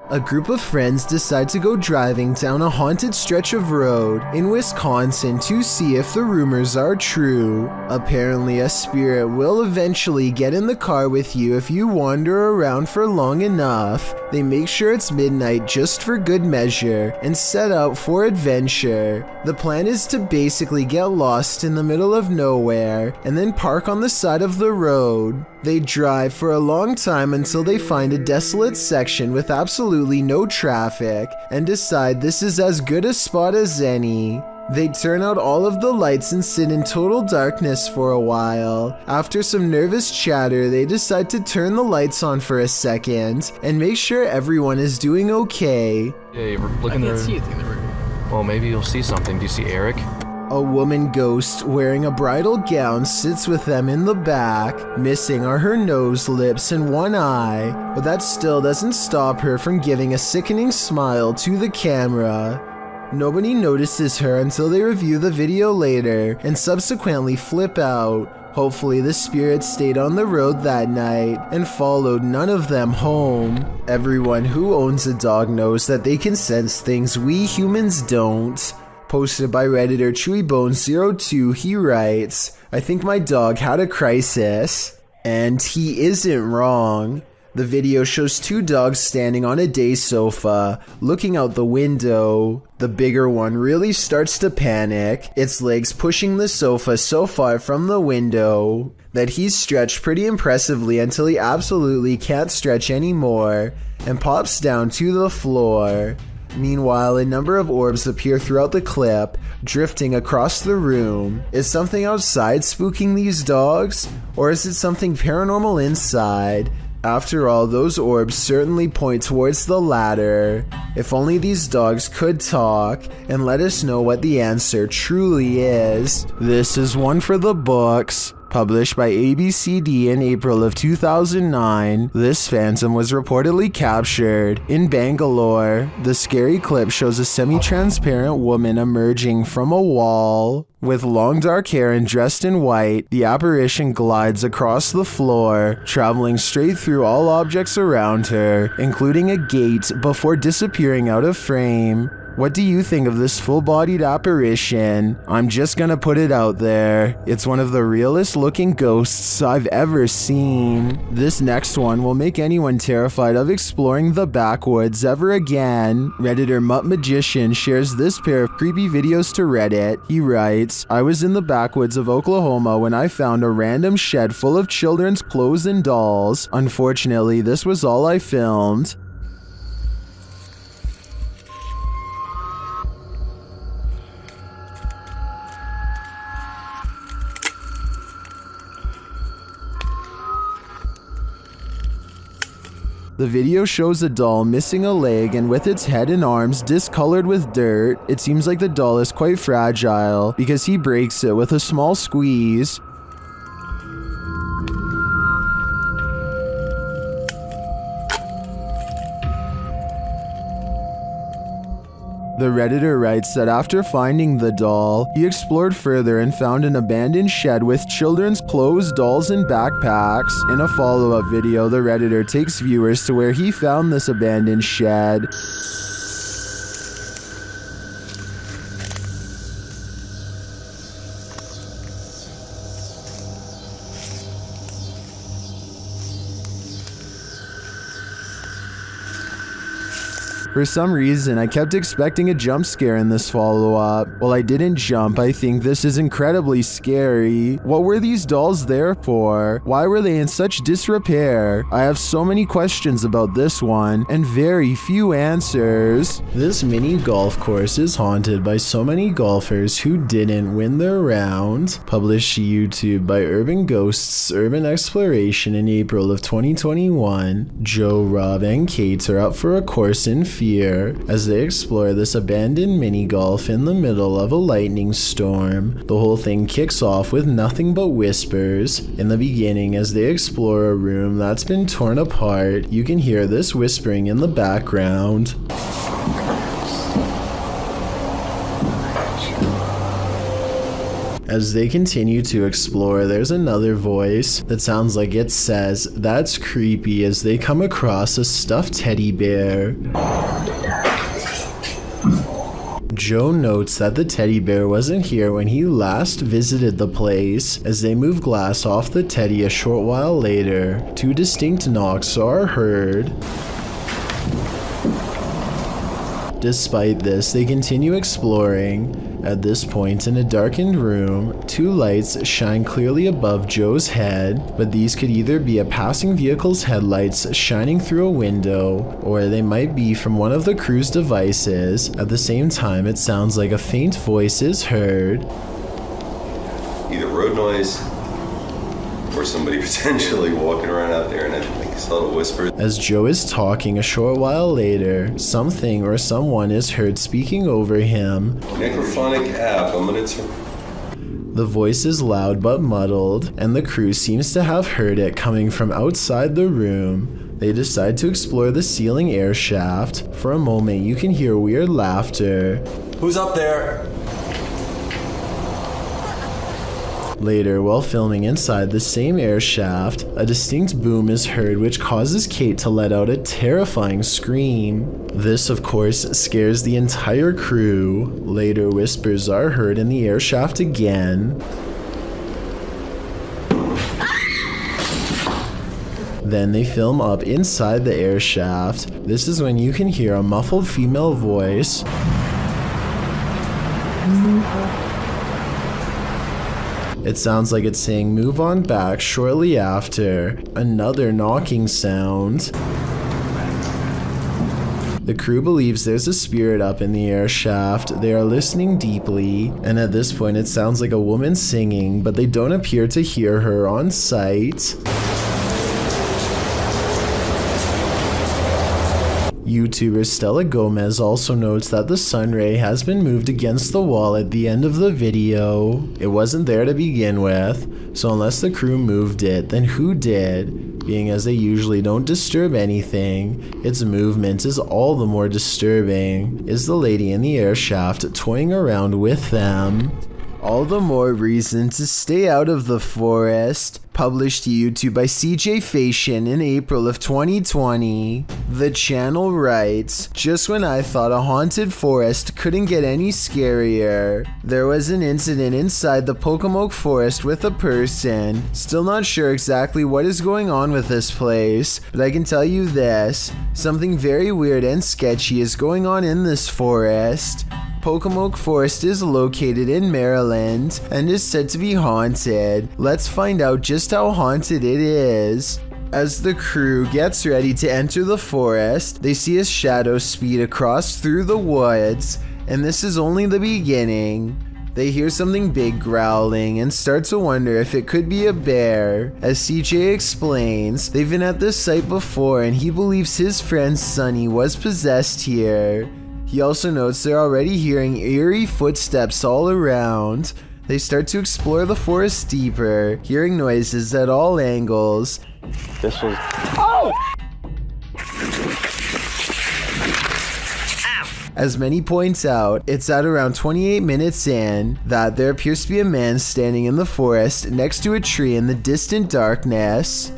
A group of friends decide to go driving down a haunted stretch of road in Wisconsin to see if the rumors are true. Apparently, a spirit will eventually get in the car with you if you wander around for long enough. They make sure it's midnight just for good measure and set out for adventure. The plan is to basically get lost in the middle of nowhere and then park on the side of the road. They drive for a long time until they find a desolate section with absolutely no traffic and decide this is as good a spot as any. They turn out all of the lights and sit in total darkness for a while. After some nervous chatter, they decide to turn the lights on for a second and make sure everyone is doing okay. Yeah, we're looking there. I can't see anything in the room. Well, maybe you'll see something. Do you see Eric? A woman ghost wearing a bridal gown sits with them in the back. Missing are her nose, lips, and one eye, but that still doesn't stop her from giving a sickening smile to the camera. Nobody notices her until they review the video later and subsequently flip out. Hopefully the spirit stayed on the road that night and followed none of them home. Everyone who owns a dog knows that they can sense things we humans don't. Posted by Redditor ChewyBones02, he writes, "I think my dog had a crisis." And he isn't wrong. The video shows two dogs standing on a day sofa, looking out the window. The bigger one really starts to panic, its legs pushing the sofa so far from the window that he's stretched pretty impressively until he absolutely can't stretch anymore and pops down to the floor. Meanwhile, a number of orbs appear throughout the clip, drifting across the room. Is something outside spooking these dogs? Or is it something paranormal inside? After all, those orbs certainly point towards the latter. If only these dogs could talk and let us know what the answer truly is. This is one for the books. Published by ABCD in April of 2009, this phantom was reportedly captured in Bangalore. The scary clip shows a semi-transparent woman emerging from a wall. With long dark hair and dressed in white, the apparition glides across the floor, traveling straight through all objects around her, including a gate, before disappearing out of frame. What do you think of this full-bodied apparition? I'm just gonna put it out there. It's one of the realest looking ghosts I've ever seen. This next one will make anyone terrified of exploring the backwoods ever again. Redditor Mutt Magician shares this pair of creepy videos to Reddit. He writes, "I was in the backwoods of Oklahoma when I found a random shed full of children's clothes and dolls. Unfortunately, this was all I filmed." The video shows a doll missing a leg and with its head and arms discolored with dirt. It seems like the doll is quite fragile because he breaks it with a small squeeze. The Redditor writes that after finding the doll, he explored further and found an abandoned shed with children's clothes, dolls, and backpacks. In a follow-up video, the Redditor takes viewers to where he found this abandoned shed. For some reason, I kept expecting a jump scare in this follow-up. While I didn't jump, I think this is incredibly scary. What were these dolls there for? Why were they in such disrepair? I have so many questions about this one, and very few answers. This mini golf course is haunted by so many golfers who didn't win their round. Published to YouTube by Urban Ghosts Urban Exploration in April of 2021. Joe, Rob, and Kate are up for a course in fear as they explore this abandoned mini golf in the middle of a lightning storm. The whole thing kicks off with nothing but whispers. In the beginning, as they explore a room that's been torn apart, you can hear this whispering in the background. As they continue to explore, there's another voice that sounds like it says, "That's creepy," as they come across a stuffed teddy bear. Joe notes that the teddy bear wasn't here when he last visited the place. As they move glass off the teddy a short while later, 2 distinct knocks are heard. Despite this, they continue exploring. At this point, in a darkened room, 2 lights shine clearly above Joe's head, but these could either be a passing vehicle's headlights shining through a window, or they might be from one of the crew's devices. At the same time, it sounds like a faint voice is heard. Either road noise or somebody potentially walking around out there, and I think it's subtle whispers. As Joe is talking a short while later, something or someone is heard speaking over him. Necrophonic app, I'm gonna turn. The voice is loud but muddled, and the crew seems to have heard it coming from outside the room. They decide to explore the ceiling air shaft. For a moment, you can hear weird laughter. Who's up there? Later, while filming inside the same air shaft, a distinct boom is heard which causes Kate to let out a terrifying scream. This, of course, scares the entire crew. Later, whispers are heard in the air shaft again. Then they film up inside the air shaft. This is when you can hear a muffled female voice. It sounds like it's saying "move on back" shortly after. Another knocking sound. The crew believes there's a spirit up in the air shaft. They are listening deeply, and at this point it sounds like a woman singing, but they don't appear to hear her on site. YouTuber Stella Gomez also notes that the sun ray has been moved against the wall at the end of the video. It wasn't there to begin with, so unless the crew moved it, then who did? Being as they usually don't disturb anything, its movement is all the more disturbing. Is the lady in the air shaft toying around with them? All the more reason to stay out of the forest. Published to YouTube by CJ Fashion in April of 2020. The channel writes, "Just when I thought a haunted forest couldn't get any scarier, there was an incident inside the Pocomoke forest with a person. Still not sure exactly what is going on with this place, but I can tell you this, something very weird and sketchy is going on in this forest. Pocomoke Forest is located in Maryland and is said to be haunted. Let's find out just how haunted it is." As the crew gets ready to enter the forest, they see a shadow speed across through the woods, and this is only the beginning. They hear something big growling and start to wonder if it could be a bear. As CJ explains, they've been at this site before and he believes his friend Sunny was possessed here. He also notes they're already hearing eerie footsteps all around. They start to explore the forest deeper, hearing noises at all angles. This was... As many points out, it's at around 28 minutes in that there appears to be a man standing in the forest next to a tree in the distant darkness.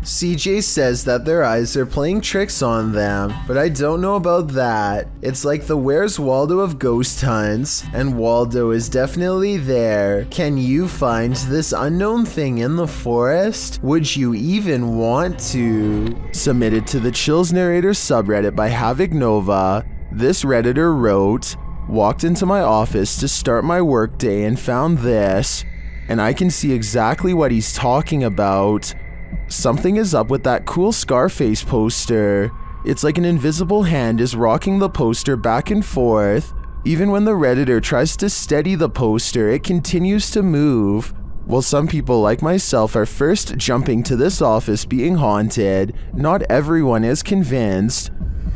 CJ says that their eyes are playing tricks on them, but I don't know about that. It's like the Where's Waldo of ghost hunts, and Waldo is definitely there. Can you find this unknown thing in the forest? Would you even want to? Submitted to the Chills Narrator subreddit by Havoc Nova, this Redditor wrote, "Walked into my office to start my workday and found this, and I can see exactly what he's talking about. Something is up with that cool Scarface poster. It's like an invisible hand is rocking the poster back and forth. Even when the Redditor tries to steady the poster, it continues to move. While some people like myself are first jumping to this office being haunted, not everyone is convinced."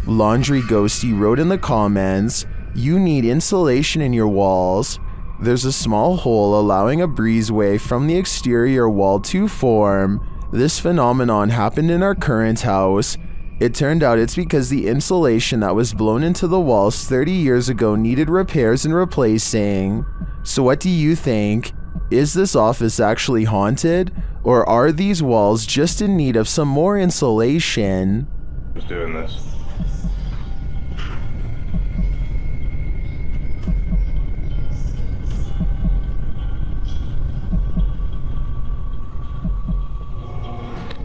Laundry Ghosty wrote in the comments, "You need insulation in your walls. There's a small hole allowing a breezeway from the exterior wall to form. This phenomenon happened in our current house. It turned out it's because the insulation that was blown into the walls 30 years ago needed repairs and replacing. So what do you think? Is this office actually haunted? Or are these walls just in need of some more insulation? Who's doing this?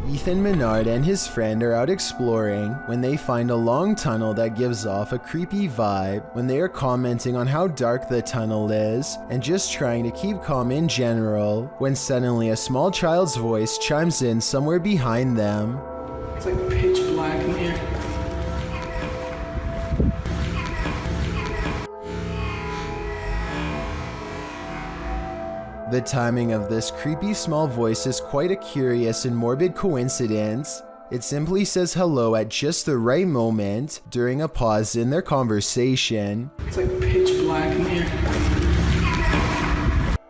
Ethan Menard and his friend are out exploring when they find a long tunnel that gives off a creepy vibe. When they are commenting on how dark the tunnel is and just trying to keep calm in general, when suddenly a small child's voice chimes in somewhere behind them. It's like pitch black in here. The timing of this creepy small voice is quite a curious and morbid coincidence. It simply says hello at just the right moment during a pause in their conversation. It's like pitch black in here.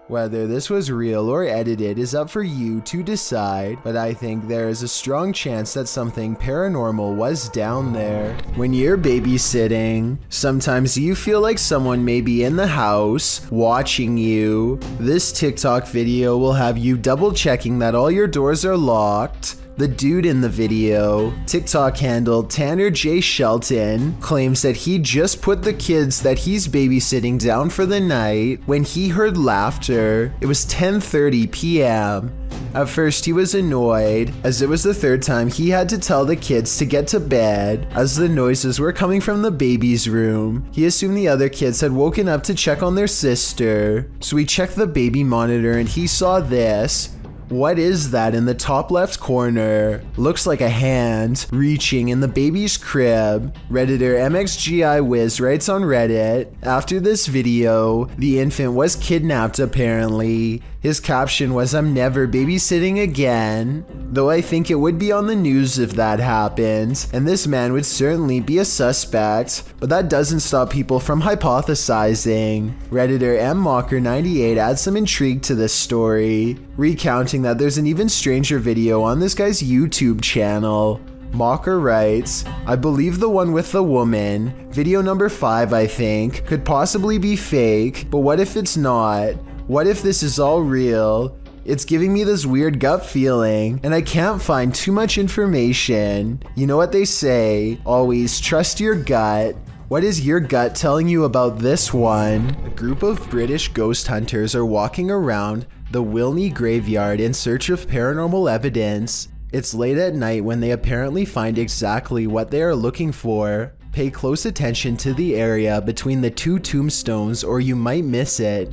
Whether this was real or edited is up for you to decide, but I think there is a strong chance that something paranormal was down there. When you're babysitting, sometimes you feel like someone may be in the house watching you. This TikTok video will have you double checking that all your doors are locked. The dude in the video, TikTok handle Tanner J. Shelton, claims that he just put the kids that he's babysitting down for the night when he heard laughter. It was 10:30 p.m. At first he was annoyed, as it was the third time he had to tell the kids to get to bed, as the noises were coming from the baby's room. He assumed the other kids had woken up to check on their sister, so he checked the baby monitor and he saw this. What is that in the top left corner? Looks like a hand reaching in the baby's crib. Redditor MXGIWiz writes on Reddit, after this video, the infant was kidnapped apparently. His caption was, "I'm never babysitting again." Though I think it would be on the news if that happened, and this man would certainly be a suspect, but that doesn't stop people from hypothesizing. Redditor MMocker98 adds some intrigue to this story, recounting that there's an even stranger video on this guy's YouTube channel. Mocker writes, "I believe the one with the woman, video number 5 I think, could possibly be fake, but what if it's not? What if this is all real? It's giving me this weird gut feeling, and I can't find too much information. You know what they say, always trust your gut. What is your gut telling you about this one?" A group of British ghost hunters are walking around the Wilney graveyard in search of paranormal evidence. It's late at night when they apparently find exactly what they are looking for. Pay close attention to the area between the two tombstones or you might miss it.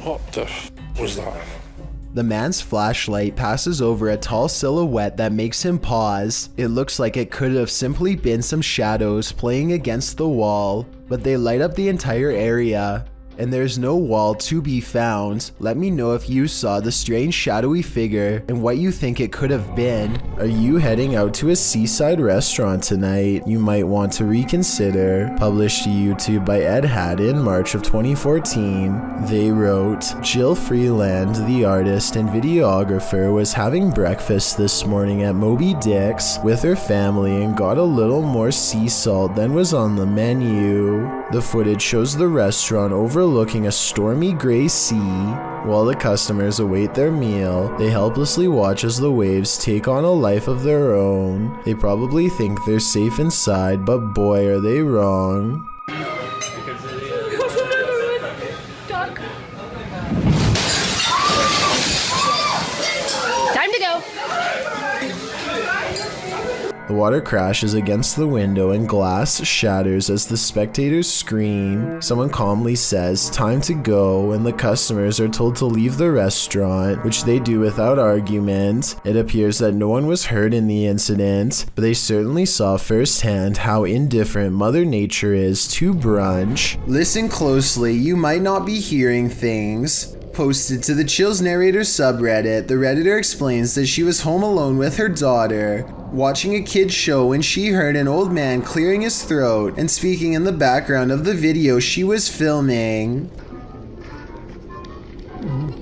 What the was that? The man's flashlight passes over a tall silhouette that makes him pause. It looks like it could have simply been some shadows playing against the wall, but they light up the entire area. And there's no wall to be found. Let me know if you saw the strange shadowy figure and what you think it could have been. Are you heading out to a seaside restaurant tonight? You might want to reconsider. Published to YouTube by Ed Hadd in March of 2014. They wrote, Jill Freeland, the artist and videographer, was having breakfast this morning at Moby Dick's with her family and got a little more sea salt than was on the menu. The footage shows the restaurant overlooking a stormy gray sea. While the customers await their meal, they helplessly watch as the waves take on a life of their own. They probably think they're safe inside, but boy are they wrong. Time to go. The water crashes against the window and glass shatters as the spectators scream. Someone calmly says, "Time to go," and the customers are told to leave the restaurant, which they do without argument. It appears that no one was hurt in the incident, but they certainly saw firsthand how indifferent Mother Nature is to brunch. Listen closely, you might not be hearing things. Posted to the Chills Narrator subreddit, the Redditor explains that she was home alone with her daughter, watching a kid's show when she heard an old man clearing his throat and speaking in the background of the video she was filming.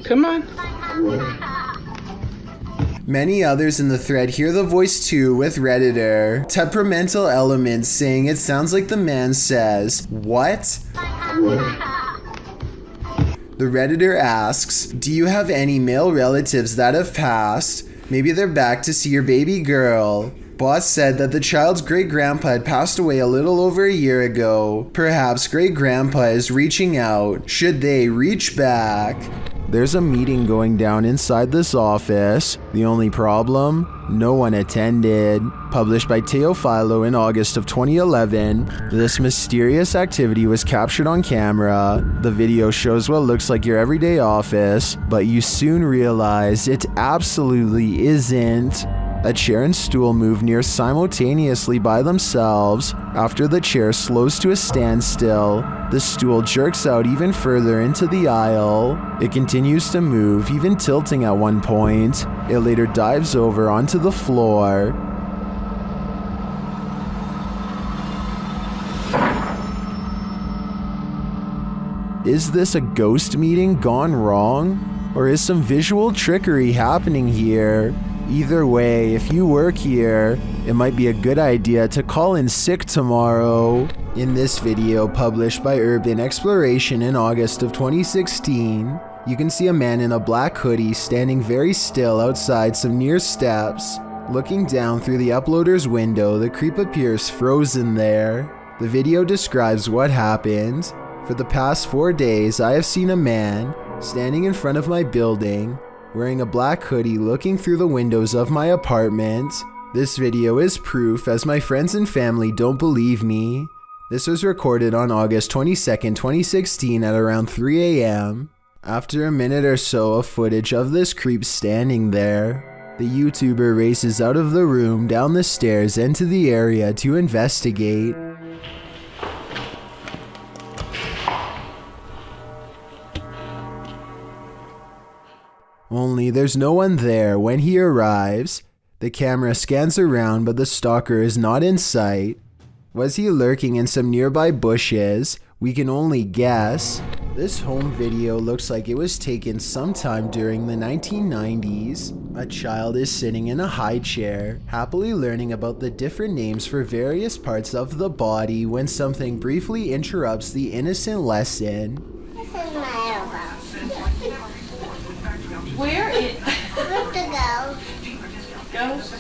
Come on. Many others in the thread hear the voice too, with Redditor temperamental elements saying it sounds like the man says, "What?" The Redditor asks, "Do you have any male relatives that have passed? Maybe they're back to see your baby girl." Boss said that the child's great-grandpa had passed away a little over a year ago. Perhaps great-grandpa is reaching out. Should they reach back? There's a meeting going down inside this office. The only problem? No one attended. Published by Teofilo in August of 2011, this mysterious activity was captured on camera. The video shows what looks like your everyday office, but you soon realize it absolutely isn't. A chair and stool move near simultaneously by themselves. After the chair slows to a standstill, the stool jerks out even further into the aisle. It continues to move, even tilting at one point. It later dives over onto the floor. Is this a ghost meeting gone wrong? Or is some visual trickery happening here? Either way, if you work here, it might be a good idea to call in sick tomorrow. In this video published by Urban Exploration in August of 2016, you can see a man in a black hoodie standing very still outside some near steps. Looking down through the uploader's window, the creep appears frozen there. The video describes what happened. For the past 4 days, I have seen a man standing in front of my building, wearing a black hoodie, looking through the windows of my apartment. This video is proof, as my friends and family don't believe me. This was recorded on August 22nd, 2016 at around 3 a.m. After a minute or so of footage of this creep standing there, the YouTuber races out of the room, down the stairs, into the area to investigate. Only there's no one there when he arrives. The camera scans around, but the stalker is not in sight. Was he lurking in some nearby bushes? We can only guess. This home video looks like it was taken sometime during the 1990s. A child is sitting in a high chair, happily learning about the different names for various parts of the body when something briefly interrupts the innocent lesson. This is my elbow. Where is... Where's the ghost?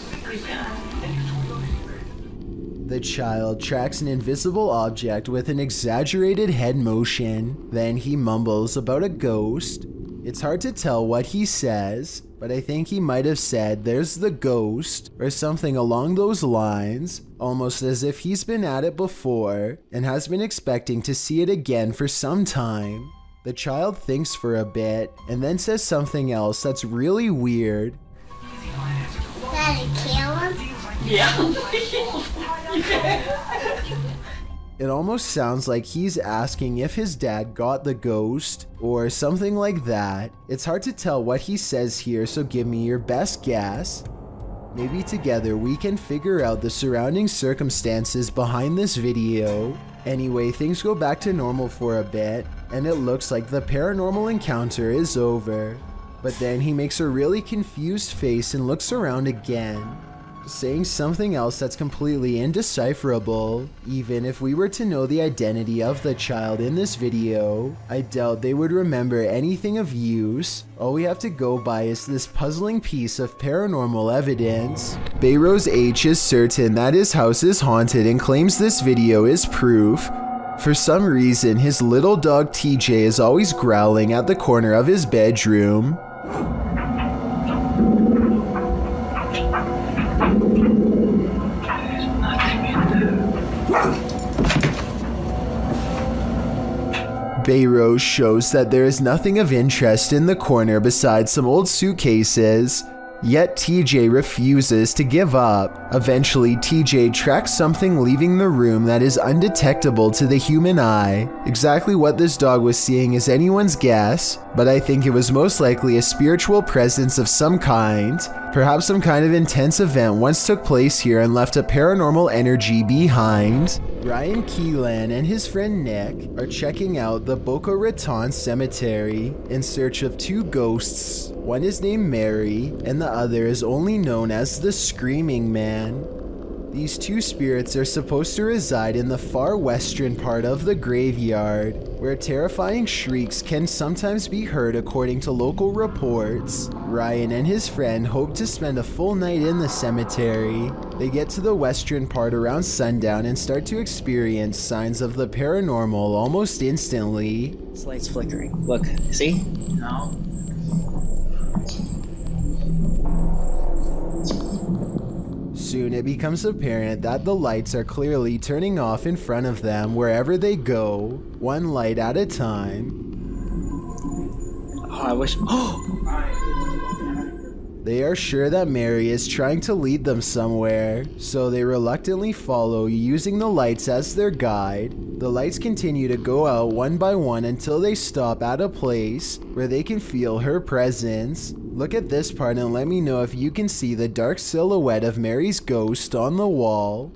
The child tracks an invisible object with an exaggerated head motion. Then he mumbles about a ghost. It's hard to tell what he says, but I think he might have said "there's the ghost" or something along those lines, almost as if he's been at it before and has been expecting to see it again for some time. The child thinks for a bit and then says something else that's really weird. Daddy, kill him? Yeah. It almost sounds like he's asking if his dad got the ghost or something like that. It's hard to tell what he says here, so give me your best guess. Maybe together we can figure out the surrounding circumstances behind this video. Anyway, things go back to normal for a bit, and it looks like the paranormal encounter is over. But then he makes a really confused face and looks around again, saying something else that's completely indecipherable. Even if we were to know the identity of the child in this video, I doubt they would remember anything of use. All we have to go by is this puzzling piece of paranormal evidence. Bayrose H is certain that his house is haunted and claims this video is proof. For some reason, his little dog TJ is always growling at the corner of his bedroom. Bayrose shows that there is nothing of interest in the corner besides some old suitcases. Yet TJ refuses to give up. Eventually, TJ tracks something leaving the room that is undetectable to the human eye. Exactly what this dog was seeing is anyone's guess, but I think it was most likely a spiritual presence of some kind. Perhaps some kind of intense event once took place here and left a paranormal energy behind. Ryan Keelan and his friend Nick are checking out the Boca Raton Cemetery in search of two ghosts. One is named Mary, and the other is only known as the Screaming Man. These two spirits are supposed to reside in the far western part of the graveyard, where terrifying shrieks can sometimes be heard according to local reports. Ryan and his friend hope to spend a full night in the cemetery. They get to the western part around sundown and start to experience signs of the paranormal almost instantly. This light's flickering. Look, see? No. Soon it becomes apparent that the lights are clearly turning off in front of them wherever they go, one light at a time. Oh, I wish. They are sure that Mary is trying to lead them somewhere, so they reluctantly follow, using the lights as their guide. The lights continue to go out one by one until they stop at a place where they can feel her presence. Look at this part and let me know if you can see the dark silhouette of Mary's ghost on the wall.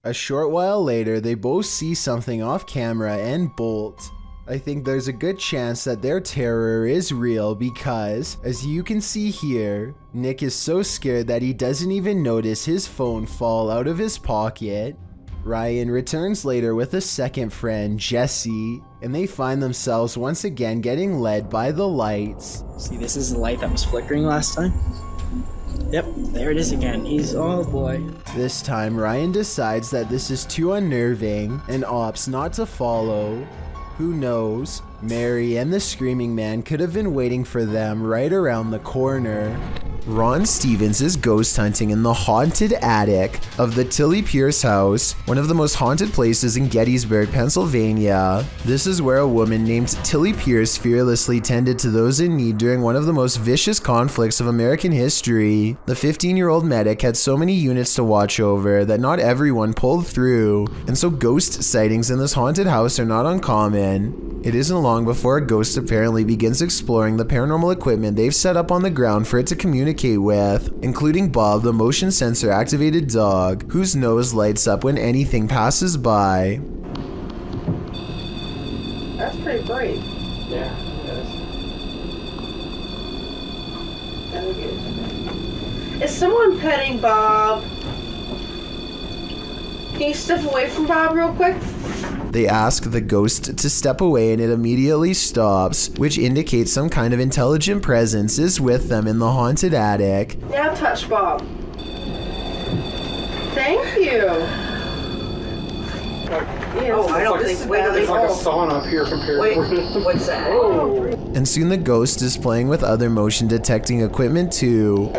A short while later, they both see something off camera and bolt. I think there's a good chance that their terror is real because, as you can see here, Nick is so scared that he doesn't even notice his phone fall out of his pocket. Ryan returns later with a second friend, Jesse, and they find themselves once again getting led by the lights. See, this is the light that was flickering last time. Yep, there it is again. Oh boy. This time, Ryan decides that this is too unnerving and opts not to follow. Who knows? Mary and the Screaming Man could have been waiting for them right around the corner. Ron Stevens is ghost hunting in the haunted attic of the Tilly Pierce house, one of the most haunted places in Gettysburg, Pennsylvania. This is where a woman named Tilly Pierce fearlessly tended to those in need during one of the most vicious conflicts of American history. The 15-year-old medic had so many units to watch over that not everyone pulled through, and so ghost sightings in this haunted house are not uncommon. It isn't long before a ghost apparently begins exploring the paranormal equipment they've set up on the ground for it to communicate with, including Bob, the motion sensor activated dog, whose nose lights up when anything passes by. That's pretty bright. Yeah, it is. Is someone petting Bob? Can you step away from Bob real quick? They ask the ghost to step away and it immediately stops, which indicates some kind of intelligent presence is with them in the haunted attic. Now touch Bob. Thank you. I don't think it's like a sauna up here compared to What's that? And soon the ghost is playing with other motion detecting equipment too.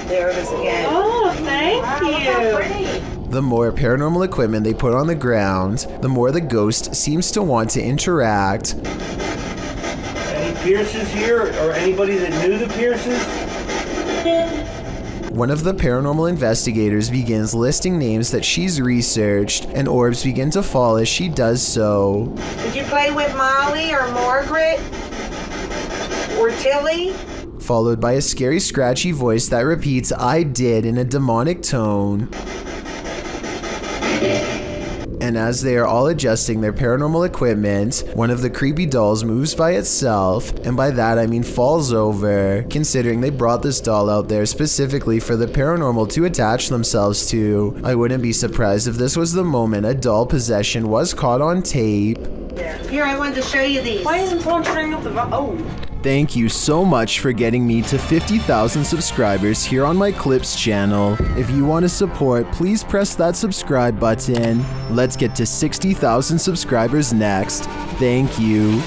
There it is again. Oh, thank you. The more paranormal equipment they put on the ground, the more the ghost seems to want to interact. Any Pierces here, or anybody that knew the Pierces? One of the paranormal investigators begins listing names that she's researched, and orbs begin to fall as she does so. Did you play with Molly or Margaret? Or Tilly? Followed by a scary scratchy voice that repeats "I did" in a demonic tone. And as they are all adjusting their paranormal equipment, one of the creepy dolls moves by itself, and by that I mean falls over, considering they brought this doll out there specifically for the paranormal to attach themselves to. I wouldn't be surprised if this was the moment a doll possession was caught on tape. Here, I wanted to show you these. Why isn't someone turning up the Thank you so much for getting me to 50,000 subscribers here on my Clips channel. If you want to support, please press that subscribe button. Let's get to 60,000 subscribers next. Thank you.